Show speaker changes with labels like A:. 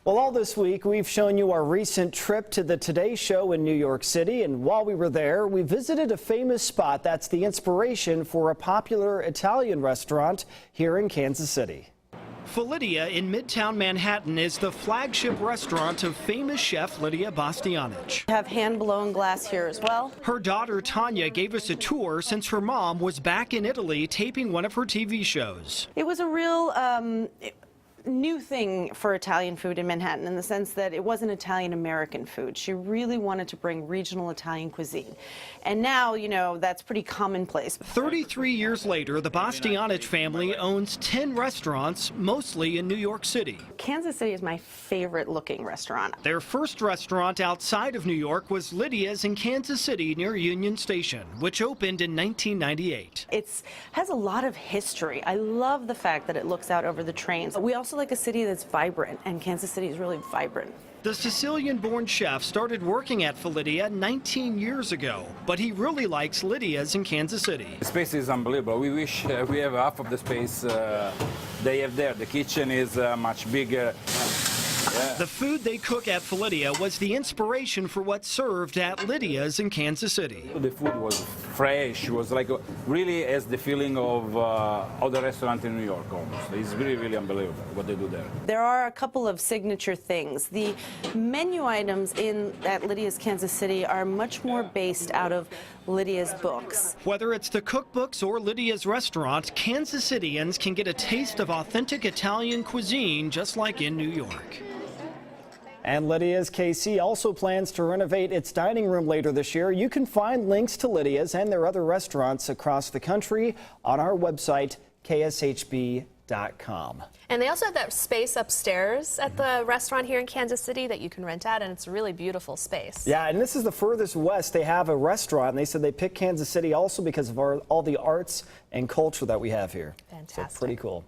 A: Well, all this week, we've shown you our recent trip to the Today Show in New York City. And while we were there, we visited a famous spot that's the inspiration for a popular Italian restaurant here in Kansas City. Felidia in Midtown Manhattan is the flagship restaurant of famous chef Lidia Bastianich.
B: We have hand-blown glass here as well.
A: Her daughter Tanya gave us a tour since her mom was back in Italy taping one of her TV shows.
B: It was a real new thing for Italian food in Manhattan in the sense that it wasn't Italian-American food. She really wanted to bring regional Italian cuisine. And now, you know, that's pretty commonplace.
A: 33 years later, the Bastianich family owns 10 restaurants, mostly in New York City.
B: Kansas City is my favorite looking restaurant.
A: Their first restaurant outside of New York was Lidia's in Kansas City near Union Station, which opened in 1998.
B: It has a lot of history. I love the fact that it looks out over the trains. We also like a city that's vibrant, and Kansas City is really vibrant.
A: The Sicilian-born chef started working at Felidia 19 years ago, but he really likes Lidia's in Kansas City.
C: The space is unbelievable. We wish we have half of the space they have there. The kitchen is much bigger.
A: The food they cook at Felidia was the inspiration for what's served at Lidia's in Kansas City.
C: The food was fresh. It was like really has the feeling of other restaurant in New York almost. It's really, really unbelievable what they do there.
B: There are a couple of signature things. The menu items at Lidia's Kansas City are much more based out of Lidia's books.
A: Whether it's the cookbooks or Lidia's restaurant, Kansas Cityans can get a taste of authentic Italian cuisine just like in New York. And Lidia's KC also plans to renovate its dining room later this year. You can find links to Lidia's and their other restaurants across the country on our website, KSHB.com.
D: And they also have that space upstairs at the restaurant here in Kansas City that you can rent out, and it's a really beautiful space.
A: Yeah, and this is the furthest west they have a restaurant, and they said they picked Kansas City also because of all the arts and culture that we have here.
D: Fantastic.
A: So pretty cool.